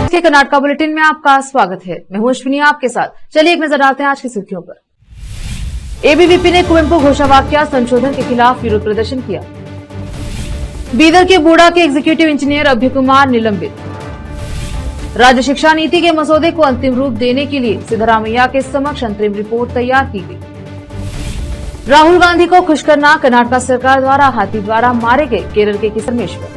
नमस्ते, कर्नाटका बुलेटिन में आपका स्वागत है। मैं हूं अश्विनी आपके साथ। चलिए एक नजर डालते हैं आज की सुर्खियों पर। एबीवीपी ने कुवेंपु घोषवाक्य संशोधन के खिलाफ विरोध प्रदर्शन किया। बीदर के बूढ़ा के एग्जीक्यूटिव इंजीनियर अभय कुमार निलंबित। राज्य शिक्षा नीति के मसौदे को अंतिम रूप देने के लिए सिद्धरामैया के समक्ष अंतरिम रिपोर्ट तैयार की गई। राहुल गांधी को खुश करना, कर्नाटक सरकार द्वारा हाथी द्वारा मारे गए केरल के किसरमेश्वर।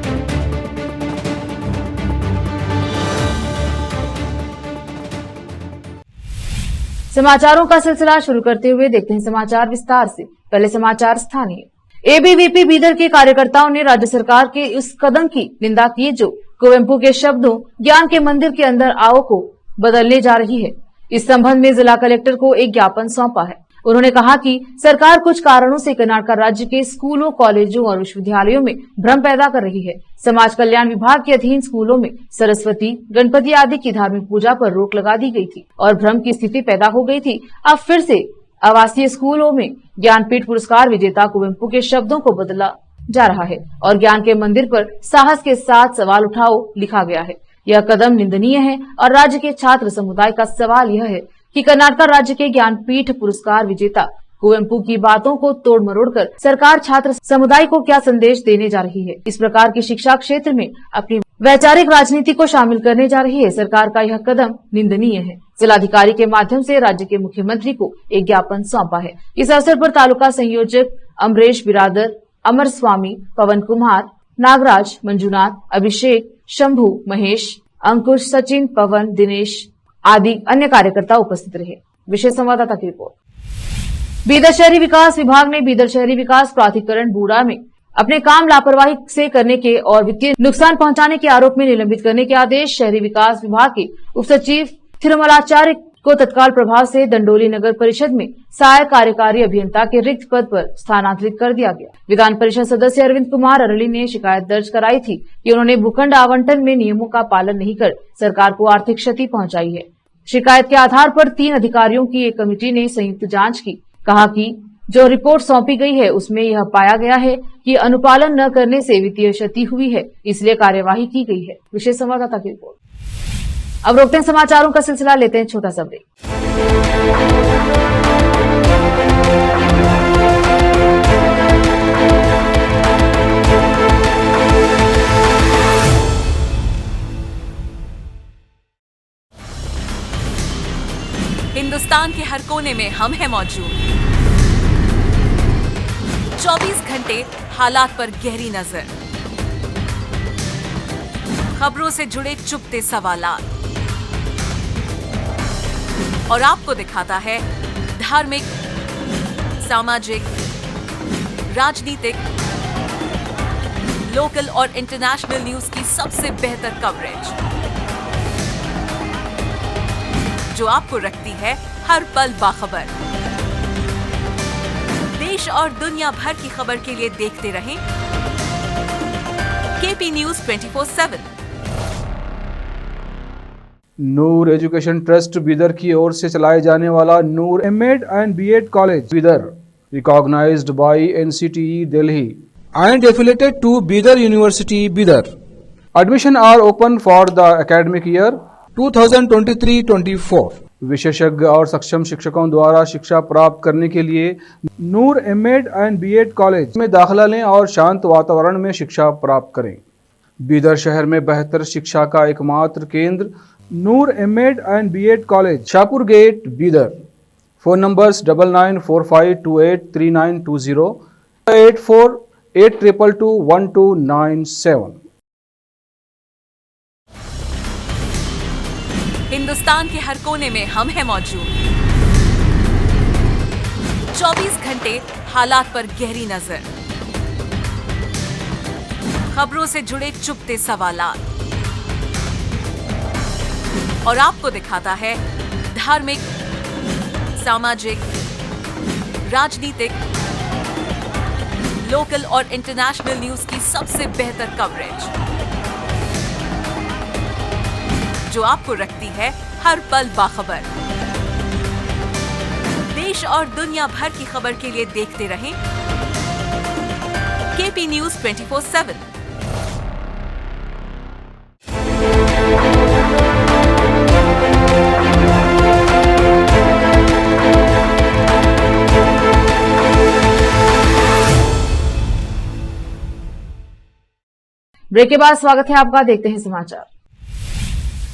समाचारों का सिलसिला शुरू करते हुए देखते हैं समाचार विस्तार से। पहले समाचार स्थानीय। एबीवीपी बीदर के कार्यकर्ताओं ने राज्य सरकार के उस कदम की निंदा की जो कुवेंपु के शब्दों ज्ञान के मंदिर के अंदर आओ को बदलने जा रही है। इस संबंध में जिला कलेक्टर को एक ज्ञापन सौंपा है। उन्होंने कहा कि सरकार कुछ कारणों से कर्नाटक राज्य के स्कूलों, कॉलेजों और विश्वविद्यालयों में भ्रम पैदा कर रही है। समाज कल्याण विभाग के अधीन स्कूलों में सरस्वती, गणपति आदि की धार्मिक पूजा पर रोक लगा दी गई थी और भ्रम की स्थिति पैदा हो गई थी। अब फिर से आवासीय स्कूलों में ज्ञानपीठ पुरस्कार विजेता कुवेंपु के शब्दों को बदला जा रहा है और ज्ञान के मंदिर पर साहस के साथ सवाल उठाओ लिखा गया है। यह कदम निंदनीय है और राज्य के छात्र समुदाय का सवाल यह है कि कर्नाटक राज्य के ज्ञानपीठ पुरस्कार विजेता कुवेंपु की बातों को तोड़ मरोड़ कर सरकार छात्र समुदाय को क्या संदेश देने जा रही है। इस प्रकार की शिक्षा क्षेत्र में अपनी वैचारिक राजनीति को शामिल करने जा रही है। सरकार का यह कदम निंदनीय है। जिलाधिकारी के माध्यम से राज्य के मुख्यमंत्री को एक ज्ञापन सौंपा है। इस अवसर पर तालुका संयोजक अमरेश बिरादर, अमर स्वामी, पवन कुमार, नागराज, मंजुनाथ, अभिषेक, शंभू, महेश, अंकुश, सचिन, पवन, दिनेश आदि अन्य कार्यकर्ता उपस्थित रहे। विशेष संवाददाता की रिपोर्ट। बीदर शहरी विकास विभाग ने बीदर शहरी विकास प्राधिकरण बूढ़ा में अपने काम लापरवाही से करने के और वित्तीय नुकसान पहुंचाने के आरोप में निलंबित करने के आदेश शहरी विकास विभाग के उप सचिव थिरुमलाचार्य को तत्काल प्रभाव से दंडोली नगर परिषद में सहायक कार्यकारी अभियंता के रिक्त पद पर स्थानांतरित कर दिया गया। विधान परिषद सदस्य अरविंद कुमार अरली ने शिकायत दर्ज कराई थी कि उन्होंने भूखंड आवंटन में नियमों का पालन नहीं कर सरकार को आर्थिक क्षति पहुंचाई है। शिकायत के आधार पर 3 अधिकारियों की एक कमेटी ने संयुक्त जांच की। कहा कि जो रिपोर्ट सौंपी गई है उसमें यह पाया गया है कि अनुपालन न करने से वित्तीय क्षति हुई है, इसलिए कार्यवाही की गई है। विशेष संवाददाता की रिपोर्ट। अब रोकते हैं समाचारों का सिलसिला, लेते हैं छोटा सा ब्रेक। हिंदुस्तान के हर कोने में हम हैं मौजूद। 24 घंटे हालात पर गहरी नजर, खबरों से जुड़े चुपते सवालात और आपको दिखाता है धार्मिक, सामाजिक, राजनीतिक, लोकल और इंटरनेशनल न्यूज की सबसे बेहतर कवरेज जो आपको रखती है हर पल बाखबर। देश और दुनिया भर की खबर के लिए देखते रहें KP news 24/7। Noor education trust Bidar की ओर से चलाए जाने वाला Noor MEd and BEd college Bidar, recognised by NCTE Delhi and affiliated to Bidar University, Bidar. Admission are open for the academic year 2023-24. विशेषज्ञ और सक्षम शिक्षकों द्वारा शिक्षा प्राप्त करने के लिए नूर एमएड एंड बीएड कॉलेज में दाखिला लें और शांत वातावरण में शिक्षा प्राप्त करें। बीदर शहर में बेहतर शिक्षा का एकमात्र केंद्र Noor MEd and BEd college, Shahpur gate, Bidar. Phone numbers 9945283920, 8482221297। Hindustan के हर कोने में हम हैं मौजूद। 24 घंटे हालात पर गहरी नजर, खबरों से जुड़े चुपते सवालात और आपको दिखाता है धार्मिक, सामाजिक, राजनीतिक, लोकल और इंटरनेशनल न्यूज की सबसे बेहतर कवरेज जो आपको रखती है हर पल बाखबर। देश और दुनिया भर की खबर के लिए देखते रहें केपी न्यूज 24/7। ब्रेक के बाद स्वागत है आपका, देखते हैं समाचार।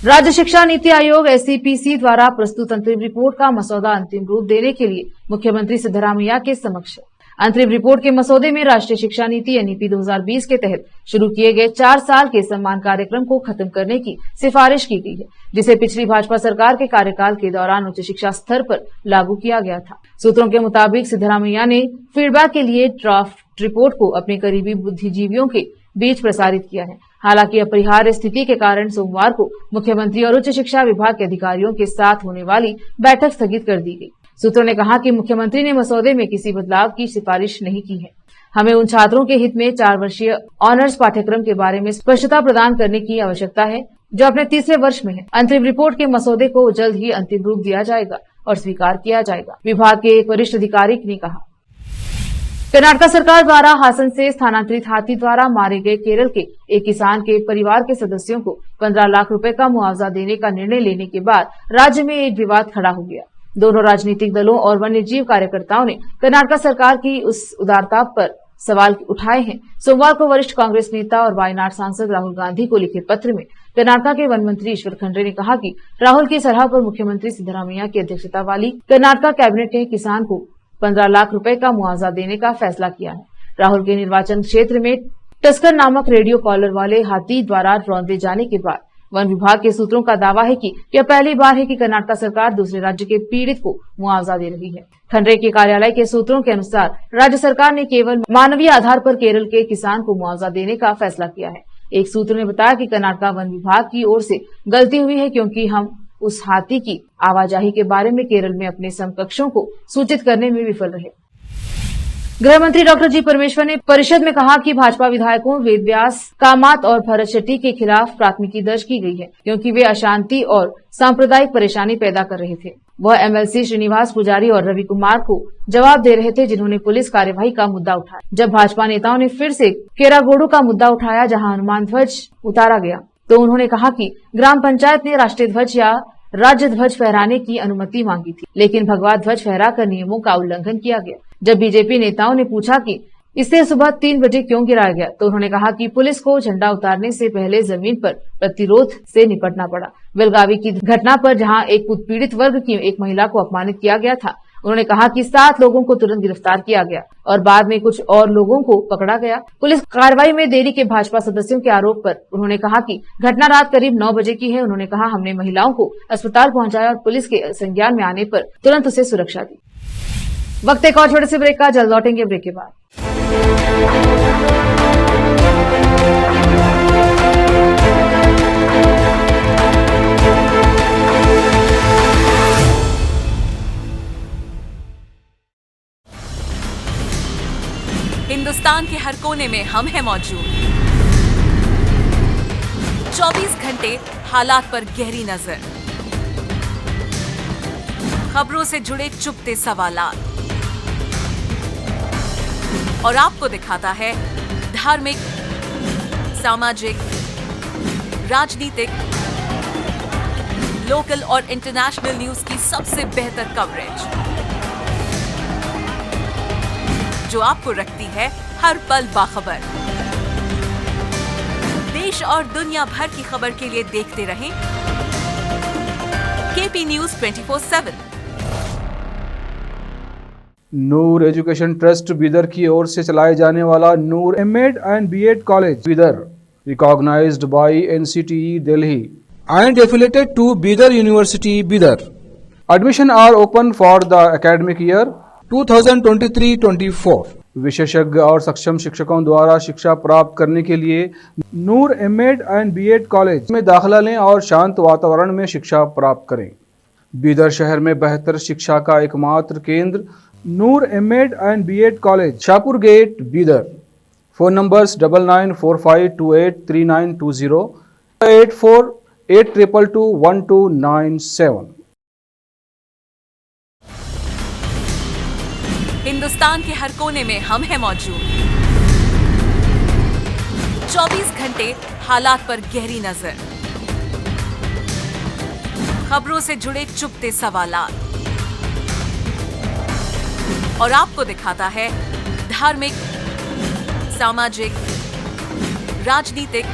राज्य शिक्षा नीति आयोग SCPC द्वारा प्रस्तुत अंतरिम रिपोर्ट का मसौदा अंतिम रूप देने के लिए मुख्यमंत्री सिद्धरामैया के समक्ष अंतरिम रिपोर्ट के मसौदे में राष्ट्रीय शिक्षा नीति NEP 2020 के तहत शुरू किए गए 4 साल के सम्मान कार्यक्रम को खत्म करने की सिफारिश की गई है, जिसे पिछली भाजपा सरकार के कार्यकाल के दौरान उच्च शिक्षा स्तर पर लागू किया गया था। सूत्रों के मुताबिक सिद्धरामैया ने फीडबैक के लिए ड्राफ्ट रिपोर्ट को अपने करीबी बुद्धिजीवियों के बीच प्रसारित किया है। हालांकि अपरिहार्य स्थिति के कारण सोमवार को मुख्यमंत्री और उच्च शिक्षा विभाग के अधिकारियों के साथ होने वाली बैठक स्थगित कर दी गई। सूत्रों ने कहा कि मुख्यमंत्री ने मसौदे में किसी बदलाव की सिफारिश नहीं की है। हमें उन छात्रों के हित में 4 वर्षीय ऑनर्स पाठ्यक्रम के बारे में स्पष्टता प्रदान करने की आवश्यकता है, जो अपने तीसरे वर्ष में है। अंतरिम रिपोर्ट के मसौदे को जल्द ही अंतिम रूप दिया जाएगा और स्वीकार किया जाएगा, विभाग के एक वरिष्ठ अधिकारी ने कहा। कर्नाटक सरकार द्वारा हासन से स्थानांतरित हाथी द्वारा मारे गए केरल के एक किसान के परिवार के सदस्यों को 15 लाख रुपए का मुआवजा देने का निर्णय लेने के बाद राज्य में एक विवाद खड़ा हो गया। दोनों राजनीतिक दलों और वन्यजीव कार्यकर्ताओं ने कर्नाटक सरकार की उस उदारता पर सवाल उठाए हैं। सोमवार को वरिष्ठ कांग्रेस नेता और वायनाड सांसद राहुल गांधी को लिखे पत्र में कर्नाटक के वन मंत्री ईश्वर खंड्रे ने कहा कि राहुल की सलाह पर मुख्यमंत्री सिद्धरामैया की अध्यक्षता वाली कर्नाटक कैबिनेट ने किसान को 15 लाख रुपए का मुआवजा देने का फैसला किया है। राहुल के निर्वाचन क्षेत्र में टस्कर नामक रेडियो कॉलर वाले हाथी द्वारा रौंदे जाने के बाद वन विभाग के सूत्रों का दावा है कि यह पहली बार है कि कर्नाटक सरकार दूसरे राज्य के पीड़ित को मुआवजा दे रही है। खंड्रे के कार्यालय के सूत्रों के अनुसार राज्य सरकार ने केवल मानवीय आधार पर केरल के किसान को मुआवजा देने का फैसला किया है। एक सूत्र ने बताया कि कर्नाटक वन विभाग की ओर से गलती हुई है, क्योंकि हम उस हाथी की आवाजाही के बारे में केरल में अपने समकक्षों को सूचित करने में विफल रहे। गृह मंत्री डॉक्टर जी परमेश्वर ने परिषद में कहा कि भाजपा विधायकों वेद व्यास, कामत और भरत शेट्टी के खिलाफ प्राथमिकी दर्ज की गई है, क्योंकि वे अशांति और सांप्रदायिक परेशानी पैदा कर रहे थे। वह MLC श्रीनिवास पुजारी और रवि कुमार को जवाब दे रहे थे, जिन्होंने पुलिस कार्यवाही का मुद्दा उठाया। जब भाजपा नेताओं ने फिर से केरागोडू का मुद्दा उठाया, जहां हनुमान ध्वज उतारा गया, तो उन्होंने कहा कि ग्राम पंचायत ने राष्ट्रीय ध्वज या राज्य ध्वज फहराने की अनुमति मांगी थी, लेकिन भगवा ध्वज फहराकर नियमों का उल्लंघन किया गया। जब बीजेपी नेताओं ने पूछा कि इसे सुबह 3 बजे क्यों गिराया गया, तो उन्होंने कहा कि पुलिस को झंडा उतारने से पहले जमीन पर प्रतिरोध से निपटना पड़ा। बेलगावी की घटना पर जहां एक उत्पीड़ित वर्ग की एक महिला को अपमानित किया गया था, उन्होंने कहा कि 7 लोगों को तुरंत गिरफ्तार किया गया और बाद में कुछ और लोगों को पकड़ा गया। पुलिस कार्रवाई में देरी के भाजपा सदस्यों के आरोप पर उन्होंने कहा कि घटना रात करीब 9 बजे की है। उन्होंने कहा, हमने महिलाओं को अस्पताल पहुंचाया और पुलिस के संज्ञान में आने पर तुरंत उसे सुरक्षा दी। वक्त एक और छोटे से ब्रेक का, जल्द लौटेंगे ब्रेक के बाद। हिंदुस्तान के हर कोने में हम हैं मौजूद। 24 घंटे हालात पर गहरी नजर, खबरों से जुड़े चुपते सवालात, और आपको दिखाता है धार्मिक, सामाजिक, राजनीतिक, लोकल और इंटरनेशनल न्यूज की सबसे बेहतर कवरेज, जो आपको रखती है हर पल बाखबर। देश और दुनिया भर की खबर के लिए देखते रहें KP News 24/7। Noor education trust Bidar की ओर से चलाए जाने वाला Noor M.Ed and B.Ed college Bidar, recognised by NCTE Delhi and affiliated to Bidar University, Bidar. Admission are open for the academic year 2023-24. विशेषज्ञ और सक्षम शिक्षकों द्वारा शिक्षा प्राप्त करने के लिए नूर M.Ed and B.Ed कॉलेज में दाखिला लें और शांत वातावरण में शिक्षा प्राप्त करें। बीदर शहर में बेहतर शिक्षा का एकमात्र केंद्र Noor M.Ed and B.Ed college, Shahpur gate, Bidar. Phone numbers 9945283920, 8482221297। Hindustan के हर कोने में हम हैं मौजूद। 24 घंटे हालात पर गहरी नजर, खबरों से जुड़े चुपते सवालात, और आपको दिखाता है धार्मिक, सामाजिक, राजनीतिक,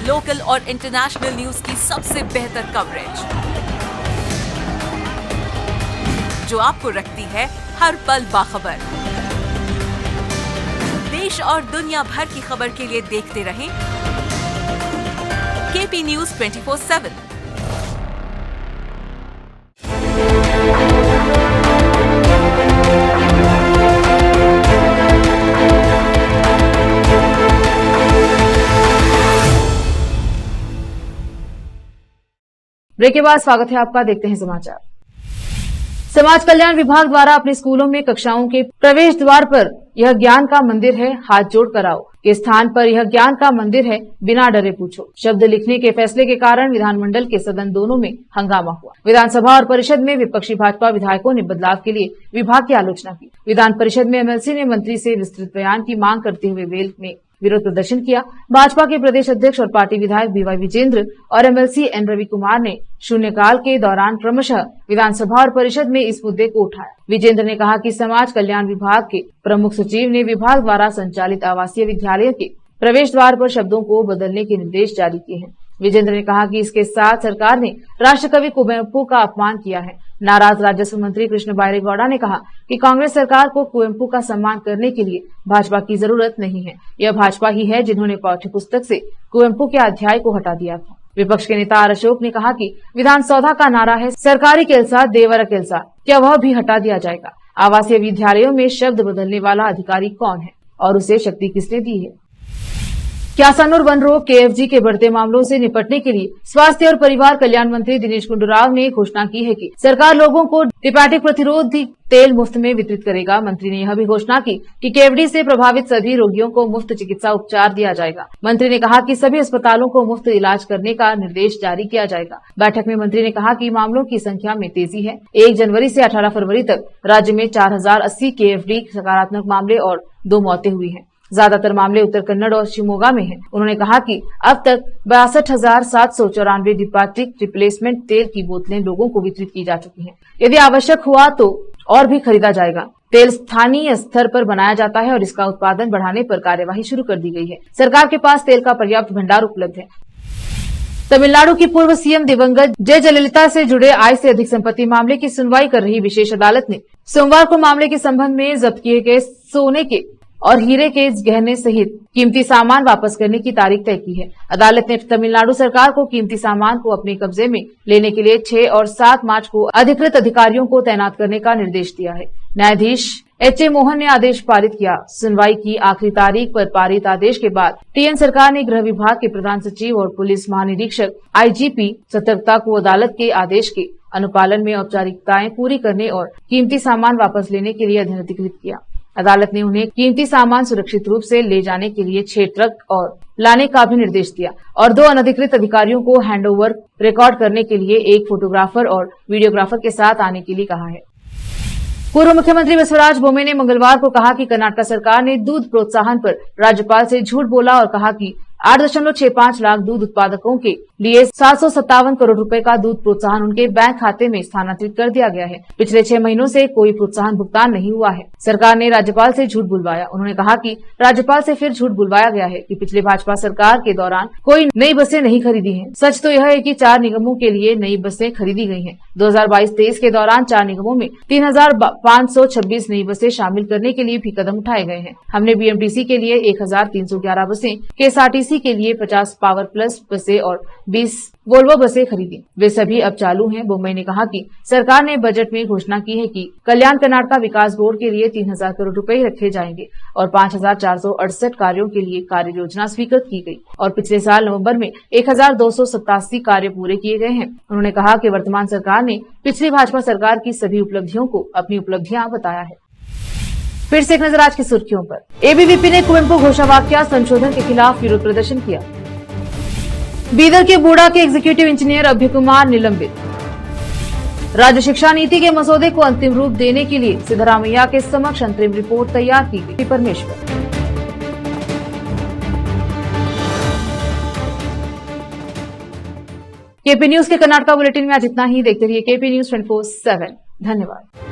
लोकल और इंटरनेशनल न्यूज की सबसे बेहतर कवरेज, जो आपको रखती है हर पल बाखबर। देश और दुनिया भर की खबर के लिए देखते रहें केपी न्यूज 24/7। ब्रेक के बाद स्वागत है आपका। देखते हैं समाचार। समाज कल्याण विभाग द्वारा अपने स्कूलों में कक्षाओं के प्रवेश द्वार पर यह ज्ञान का मंदिर है, हाथ जोड़कर आओ के स्थान पर यह ज्ञान का मंदिर है, बिना डरे पूछो शब्द लिखने के फैसले के कारण विधानमंडल के सदन दोनों में हंगामा हुआ। विधानसभा और परिषद में विपक्षी भाजपा विधायकों ने बदलाव के लिए विभाग की आलोचना की। विधान परिषद में एमएलसी ने मंत्री से विस्तृत बयान की मांग करते हुए वेल में विरोध प्रदर्शन किया। भाजपा के प्रदेश अध्यक्ष और पार्टी विधायक बीवाई विजेंद्र और एमएलसी एन रवि कुमार ने शून्यकाल के दौरान क्रमशः विधानसभा और परिषद में इस मुद्दे को उठाया। विजेंद्र ने कहा कि समाज कल्याण विभाग के प्रमुख सचिव ने विभाग द्वारा संचालित आवासीय विद्यालयों के प्रवेश द्वार पर शब्दों को बदलने के निर्देश जारी किए हैं। विजेंद्र ने कहा कि इसके साथ सरकार ने राष्ट्रकवि कुवेम्पु का अपमान किया है। नाराज राजस्व मंत्री कृष्ण बैरेगौड़ा ने कहा कि कांग्रेस सरकार को कुवेम्पु का सम्मान करने के लिए भाजपा की जरूरत नहीं है। यह भाजपा ही है जिन्होंने पाठ्य पुस्तक से कुवेम्पु के अध्याय को हटा दिया था। विपक्ष के नेता आर अशोक ने कहा कि विधान सौधा का नारा है सरकारी केल्सा देवर केल्सा, क्या वह भी हटा दिया जाएगा? आवासीय विद्यालयों में शब्द बदलने वाला अधिकारी कौन है और उसे शक्ति किसने दी है? क्यासानूर वन रोग केएफजी के बढ़ते मामलों से निपटने के लिए स्वास्थ्य और परिवार कल्याण मंत्री दिनेश गुंडूराव ने घोषणा की है कि सरकार लोगों को डिपैटिक प्रतिरोधी तेल मुफ्त में वितरित करेगा। मंत्री ने यह भी घोषणा की कि केएफडी से प्रभावित सभी रोगियों को मुफ्त चिकित्सा उपचार दिया जाएगा। मंत्री ने कहा कि सभी अस्पतालों को मुफ्त इलाज करने का निर्देश जारी किया जाएगा। बैठक में मंत्री ने कहा कि मामलों की संख्या में तेजी है। 1 जनवरी से 18 फरवरी तक राज्य में 4080 केएफडी सकारात्मक मामले और 2 मौतें हुई हैं। ज्यादातर मामले उत्तर कन्नड़ और शिवमोगा में हैं। उन्होंने कहा कि अब तक 62,794 डिपैटिक रिप्लेसमेंट तेल की बोतलें लोगों को वितरित की जा चुकी हैं। यदि आवश्यक हुआ तो और भी खरीदा जाएगा। तेल स्थानीय स्तर पर बनाया जाता है और इसका उत्पादन बढ़ाने पर कार्यवाही शुरू कर दी गई है। सरकार के पास तेल का पर्याप्त भंडार उपलब्ध है। तमिलनाडु की पूर्व सीएम दिवंगत जयललिता से जुड़े आय से अधिक संपत्ति मामले की सुनवाई कर रही विशेष अदालत ने सोमवार को मामले के संबंध में जब्त किए गए सोने के और हीरे के गहने सहित कीमती सामान वापस करने की तारीख तय की है। अदालत ने तमिलनाडु सरकार को कीमती सामान को अपने कब्जे में लेने के लिए 6 और 7 मार्च को अधिकृत अधिकारियों को तैनात करने का निर्देश दिया है। न्यायाधीश एच.ए. मोहन ने आदेश पारित किया। सुनवाई की आखिरी तारीख पर पारित आदेश के बाद टीएन सरकार ने गृह विभाग के प्रधान सचिव और पुलिस महानिरीक्षक आईजीपी सतर्कता को अदालत के आदेश के अनुपालन में औपचारिकताएं पूरी करने और कीमती सामान वापस लेने के लिए अनधिकृत किया। अदालत ने उन्हें कीमती सामान सुरक्षित रूप से ले जाने के लिए 6 ट्रक और लाने का भी निर्देश दिया और 2 अनधिकृत अधिकारियों को हैंडओवर रिकॉर्ड करने के लिए 1 फोटोग्राफर और वीडियोग्राफर के साथ आने के लिए कहा है। पूर्व मुख्यमंत्री बसवराज बोम्मे ने मंगलवार को कहा कि कर्नाटक सरकार ने दूध प्रोत्साहन पर राज्यपाल से झूठ बोला और कहा कि 8.65 लाख दूध उत्पादकों के लिए 757 करोड़ रुपए का दूध प्रोत्साहन उनके बैंक खाते में स्थानांतरित कर दिया गया है। पिछले 6 महीनों से कोई प्रोत्साहन भुगतान नहीं हुआ है। सरकार ने राज्यपाल से झूठ बुलवाया। उन्होंने कहा कि राज्यपाल से फिर झूठ बुलवाया गया है कि पिछले भाजपा सरकार के दौरान कोई नई बसें नहीं खरीदी हैं। सच तो यह है कि 4 निगमों के लिए नई बसें खरीदी गई हैं। 2022-23 के दौरान 4 निगमों में 3,526 नई बसें शामिल करने के लिए भी कदम उठाए गए हैं। हमने बीएमटीसी के लिए 1,311 बसें, केएसआरटीसी के लिए 50 पावर प्लस बसें और 20 वोल्वो बसें खरीदी। वे सभी अब चालू हैं। बोम्मे ने कहा कि सरकार ने बजट में घोषणा की है कि कल्याण कर्नाटक विकास बोर्ड के लिए 3,000 करोड़ रुपए रखे जाएंगे और 5,468 कार्यों के लिए कार्य योजना स्वीकृत की गई और पिछले साल नवंबर में 1,287 कार्य पूरे किए गए हैं। उन्होंने कहा कि वर्तमान सरकार ने पिछली भाजपा सरकार की सभी उपलब्धियों को अपनी उपलब्धियां बताया है। फिर से एक नजर आज की सुर्खियों पर। एबीवीपी ने कुवेम्पु घोषवाक्य संशोधन के खिलाफ विरोध प्रदर्शन किया। बीदर के बूढ़ा के एग्जीक्यूटिव इंजीनियर अभय कुमार निलंबित। राज्य शिक्षा नीति के मसौदे को अंतिम रूप देने के लिए सिद्धरामैया के समक्ष अंतरिम रिपोर्ट तैयार की गई। परमेश्वर। केपी न्यूज के कर्नाटक बुलेटिन में आज इतना ही। देखते रहिए केपी न्यूज 24/7। धन्यवाद।